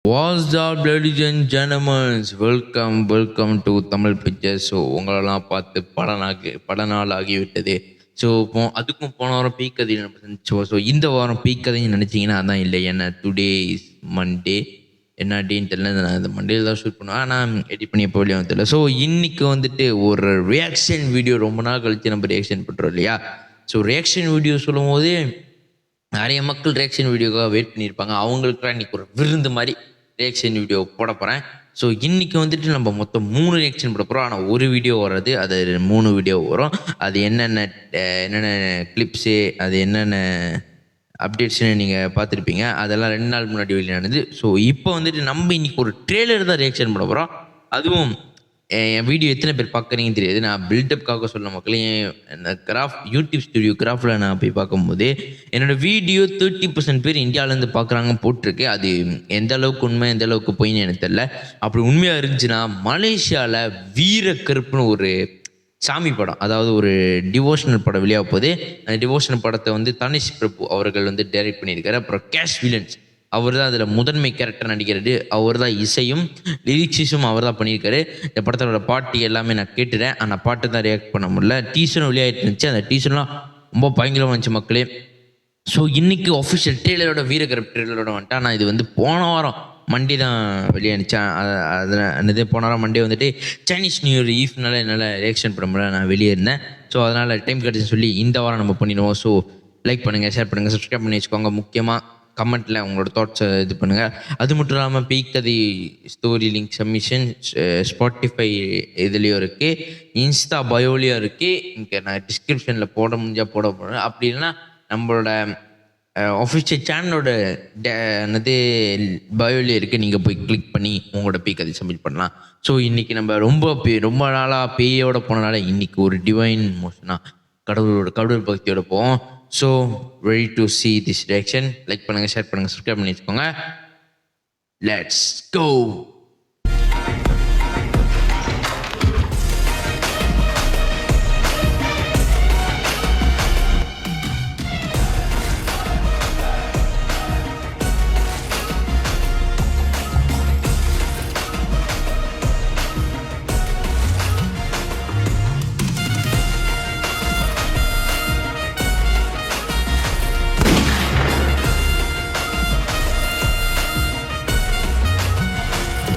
What's up, ladies and gentlemen? Welcome to Tamil picture. So உங்களெல்லாம் பார்த்து பல நாள் ஆகிவிட்டது. ஸோ அதுக்கும் போன வாரம் பீக் கதை நினச்சோ. ஸோ இந்த வாரம் பீக் கதைன்னு நினச்சிங்கன்னா அதான் இல்லை. ஏன்னா டுடே இஸ் மண்டே. என்ன டேன்னு தெரியல. நான் இந்த மண்டேல தான் ஷூட் பண்ணுவேன். ஆனால் எடிட் பண்ணி எப்போ வெளியே தெரியல. ஸோ இன்றைக்கி வந்துட்டு ஒரு ரியாக்ஷன் வீடியோ ரொம்ப நாள் கழித்து நம்ம ரியாக்ஷன் பண்ணுறோம் இல்லையா. ஸோ ரியாக்ஷன் வீடியோ சொல்லும் போது நிறைய மக்கள் ரியாக்ஷன் வீடியோக்காக வெயிட் பண்ணியிருப்பாங்க. அவங்களுக்குலாம் இன்றைக்கி ஒரு விருந்து மாதிரி ரியாக்ஷன் வீடியோ போட போகிறேன். ஸோ இன்றைக்கி வந்துட்டு நம்ம மொத்தம் 3 ரியாக்ஷன் போட போகிறோம். ஆனால் ஒரு வீடியோ வர்றது, அது 3 வீடியோ வரும். அது என்னென்ன கிளிப்ஸு, அது என்னென்ன அப்டேட்ஸ்னு நீங்கள் பார்த்துருப்பீங்க. அதெல்லாம் 2 நாள் முன்னாடி வெளியானது. ஸோ இப்போ வந்துட்டு நம்ம இன்றைக்கி ஒரு ட்ரெய்லர் தான் ரியாக்ஷன் பண்ண போகிறோம். அதுவும் என் வீடியோ எத்தனை பேர் பார்க்குறீங்கன்னு தெரியாது. நான் பில்டப்காக சொல்ல மக்களே. இந்த யூடியூப் ஸ்டுடியோ கிராஃபில் நான் போய் பார்க்கும்போது என்னோடய வீடியோ 30% பேர் இந்தியாவிலேருந்து பார்க்குறாங்க போட்டிருக்கு. அது எந்த அளவுக்கு உண்மை எந்த அளவுக்கு பொய்ன்னு எனக்கு தெரியல. அப்படி உண்மையாக இருந்துச்சுன்னா மலேசியாவில் வீரக்கருப்புன்னு ஒரு சாமி படம், அதாவது ஒரு டிவோஷனல் படம் வெளியாக போகுது. அந்த டிவோஷனல் படத்தை வந்து தனிஷ் பிரபு அவர்கள் வந்து டைரக்ட் பண்ணியிருக்காரு. அப்புறம் கேஷ் வில்லன்ஸ் அவர் தான் அதில் முதன்மை கேரக்டர் நடிக்கிறது. அவர் தான் இசையும் லிரிக்ஸும் அவர் தான் பண்ணியிருக்காரு. இந்த படத்தோட பாட்டு எல்லாமே நான் கேட்டுறேன். ஆனால் பாட்டு தான் ரியாக்ட் பண்ண முடியல. டீசரும் வெளியாகிட்டு இருந்துச்சு. அந்த டீசர்லாம் ரொம்ப பயங்கரமாக இருந்துச்சு மக்களே. ஸோ இன்றைக்கி ஒஃபிஷியல் ட்ரெய்லரோட வீரக்கருப்பு ட்ரெய்லரோட வந்துட்டு. ஆனால் இது வந்து போன வாரம் மண்டே தான் வெளியானுச்சேன். அதில் போன வாரம் மண்டே வந்துட்டு சைனீஸ் நியூ இயர் ஈஃப்னால என்னால் ரியாக்ஷன் பண்ண முடியல. நான் வெளியே இருந்தேன். ஸோ அதனால் டைம் கிடச்சி சொல்லி இந்த வாரம் நம்ம பண்ணிடுவோம். ஸோ லைக் பண்ணுங்கள், ஷேர் பண்ணுங்கள், சப்ஸ்கிரைப் பண்ணி வச்சுக்கோங்க. முக்கியமாக கமெண்ட்டில் உங்களோட தாட்ஸை இது பண்ணுங்கள். அது மட்டும் இல்லாமல் பீக் கதை ஸ்டோரி லிங்க் சப்மிஷன் ஸ்பாட்டிஃபை இதுலேயும் இருக்குது, இன்ஸ்டா பயோலையும் இருக்குது. இங்கே நான் டிஸ்கிரிப்ஷனில் போட முடிஞ்சால் போட போகிறேன். அப்படி இல்லைன்னா நம்மளோட ஆஃபிஷியல் சேனலோட பயோலையும் இருக்குது. நீங்கள் போய் கிளிக் பண்ணி உங்களோட பீக் கதை சப்மிட் பண்ணலாம். ஸோ இன்றைக்கி நம்ம ரொம்ப நாளாக பேயோட போனனால இன்றைக்கி ஒரு டிவைன் மோஷனாக கடவுள் பக்தியோட போவோம். So ready to see this reaction. Like பண்ணுங்கள், ஷேர் பண்ணுங்கள், சப்ஸ்கிரைப் பண்ணி வச்சுக்கோங்க. Let's go.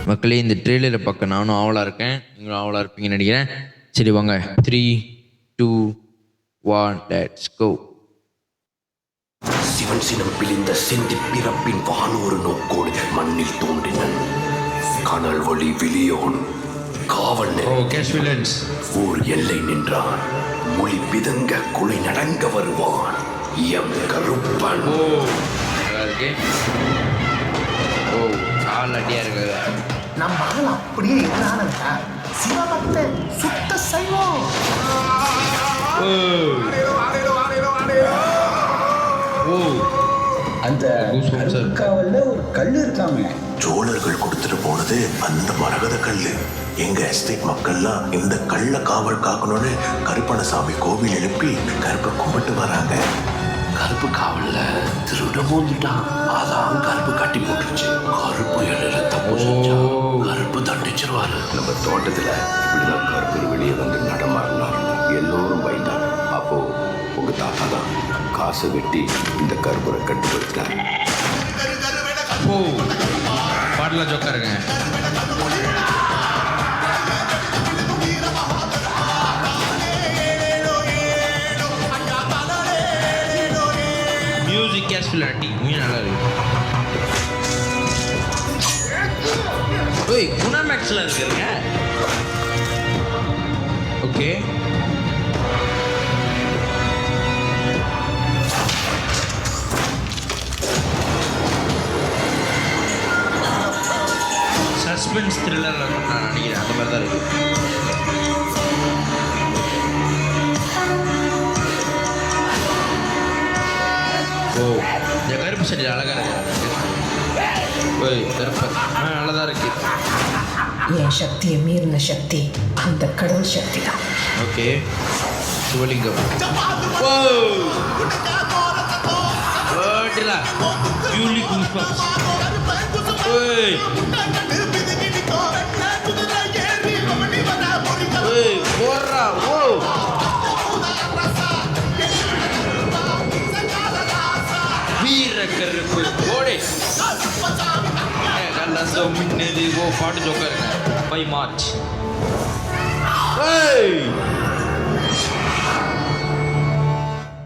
மக்களே, இந்த ட்ரெய்லரை பார்க்க நானும் ஆவலாக இருக்கேன். நீங்களும் ஆவலாக இருப்பீங்கன்னு நினைக்கிறேன். சரி வாங்க, 3, 2, 1 லெட்ஸ் கோ. சிவன் சினம் பிழிந்த செந்தி பிறப்பின் வானொரு நோக்கோடு மண்ணில் தோன்றினன் கனல் வழி விழியோன் காவல் ஊர் எல்லை நின்றான். மொழி பிதங்க குலை நடங்க வருவான் எம் கருப்பன். நம்ம ஆள் அப்படியே எதிரானதா சிவபக்த சுத்த சைவம். அந்த காவல்ல ஒரு கல் இருக்காமே, சோழர்கள் கொடுத்துட்டு போனது அந்த மரகத கல்லு. எங்க எஸ்டேட் மக்கள்லாம் இந்த கல்ல காவல் காக்கணும்னு கருப்பணசாமி கோவில் எழுப்பி கருப்பை கும்பிட்டு வராங்க. கருப்பு காவல்ல திருட போந்துட்டான். அதான் கருப்பு கட்டி போட்டுருச்சு. கருப்பு எழுத தப்பு செஞ்சா கருப்பு தண்டிச்சிருவாரு. நம்ம தோட்டத்துல இப்படிதான் கருப்பு வெளியே வந்து நடமாடினார். எல்லோரும் பயந்தாங்க. அப்போ உங்க தாத்தா தான் காசை வெட்டி இந்த கருப்பரை கட்டுப்படுத்தினார். பாடல ஜோக்காருங்க. மியூசிக் கேஸ்ஃபுல் ஆக்டிங் நல்லா இருக்கு. ஓய் குணா மேக்ஸ்ல இருக்குங்க. ஓகே, சஸ்பென்ஸ் த்ரில்லர்ல நான் நினைக்கிறேன். அந்த மாதிரி தான் இருக்கு. ஓ, இந்த கருப்பு சரி அழகா இருக்கு. ஓய் கருப்பு நல்லதா இருக்கு. என் சக்தியை மீறின சக்தி அந்த கடவுள் சக்தி தான். ஓகே, சிவலிங்கம். ஓ பியூர்லி கூஸ்பம்ப்ஸ். ஏய் ஏய் போறா ஓ வீர கருப்பு ஓடே கல்லந்தோ மின்னது ஓ பாட்டு ஜோக்கருங்க பை மார்ச் ஏய்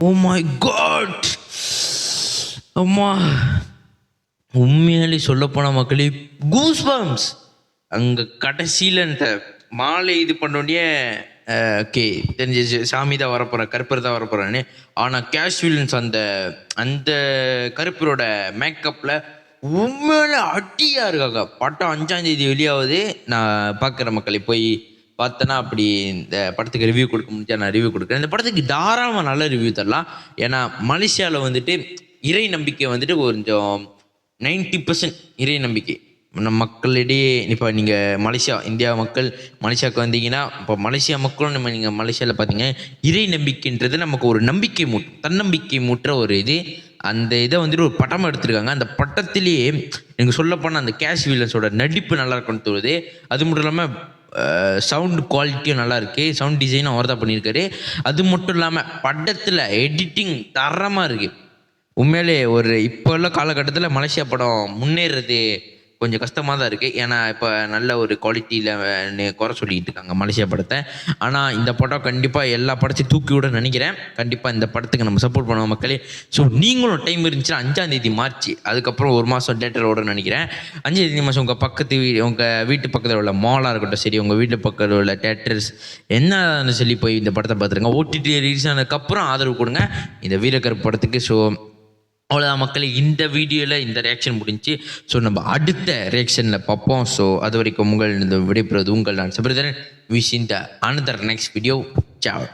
ஓ மை காட் அம்மா உண்மையாலே சொல்லப்போன மக்களே கூஸ் பம்ப்ஸ் அங்கே கடைசியில் இந்த மாலை இது பண்ணோடனே ஓகே தெரிஞ்சிச்சு சாமி தான் வரப்போகிறேன் கருப்பர் தான் வரப்போகிறான்னு ஆனால் கேஷுவல்ஸ் அந்த அந்த கருப்பரோட மேக்கப்பில் உண்மையில அட்டியாக இருக்காங்க. படம் 5ஆம் தேதி வெளியாவது. நான் பார்க்குற மக்களை போய் பார்த்தேன்னா அப்படி இந்த படத்துக்கு ரிவ்யூ கொடுக்க முடிஞ்சா நான் ரிவ்யூ கொடுக்குறேன். இந்த படத்துக்கு தாராளமாக நல்ல ரிவ்யூ தரலாம். ஏன்னா மலேசியாவில் வந்துட்டு இறை நம்பிக்கை வந்துட்டு கொஞ்சம் 90% இறை நம்பிக்கை நம்ம மக்களிடையே. இப்போ நீங்கள் மலேசியா இந்தியா மக்கள் மலேசியாவுக்கு வந்தீங்கன்னா இப்போ மலேசியா மக்களும் நம்ம நீங்கள் மலேசியாவில் பார்த்தீங்க இறை நம்பிக்கைன்றது நமக்கு ஒரு நம்பிக்கை தன்னம்பிக்கை மூட்டுற ஒரு இது. அந்த இதை வந்துட்டு ஒரு படம் எடுத்திருக்காங்க. அந்த படத்திலேயே எனக்கு சொல்லப்போனால் அந்த கேஷ் வில்லன்ஸோட நடிப்பு நல்லா இருக்குன்னு தோணுது. அது மட்டும் இல்லாமல் சவுண்ட் குவாலிட்டியும் நல்லா இருக்குது. சவுண்ட் டிசைனும் அவர் தான் பண்ணியிருக்காரு. அது மட்டும் இல்லாமல் படத்தில் எடிட்டிங் தரமாக இருக்குது. உண்மையிலே ஒரு இப்போ உள்ள காலகட்டத்தில் மலேசியா படம் முன்னேறது கொஞ்சம் கஷ்டமாக தான் இருக்குது. ஏன்னா இப்போ நல்ல ஒரு குவாலிட்டியில் குறை சொல்லிக்கிட்டு இருக்காங்க மலேசியா படத்தை. ஆனால் இந்த படம் கண்டிப்பாக எல்லா படத்தையும் தூக்கி விட நினைக்கிறேன். கண்டிப்பாக இந்த படத்துக்கு நம்ம சப்போர்ட் பண்ணுவோம் மக்களே. ஸோ நீங்களும் டைம் இருந்துச்சுன்னா 5ஆம் தேதி மார்ச், அதுக்கப்புறம் ஒரு மாதம் தேட்டர் ஓடணும்னு நினைக்கிறேன். 5ஆம் தேதி மாதம் உங்கள் உங்கள் வீட்டு பக்கத்தில் உள்ள மாலாக இருக்கட்டும் சரி, உங்கள் வீட்டு பக்கத்தில் உள்ள தேட்டர்ஸ் என்ன சொல்லி போய் இந்த படத்தை பார்த்துருங்க. ஓடிடி ரிலீஸ் ஆனதுக்கப்புறம் ஆதரவு கொடுங்க இந்த வீரக்கருப்பு படத்துக்கு. ஸோ அவ்வளோதான் மக்களே, இந்த வீடியோவில் இந்த ரியாக்ஷன் முடிஞ்சு. ஸோ நம்ம அடுத்த ரியாக்ஷனில் பார்ப்போம். ஸோ அது வரைக்கும் உங்கள் இந்த விடைபெறுவது உங்கள் நான் Sabaritharan. Wish in the another next video. Zhao.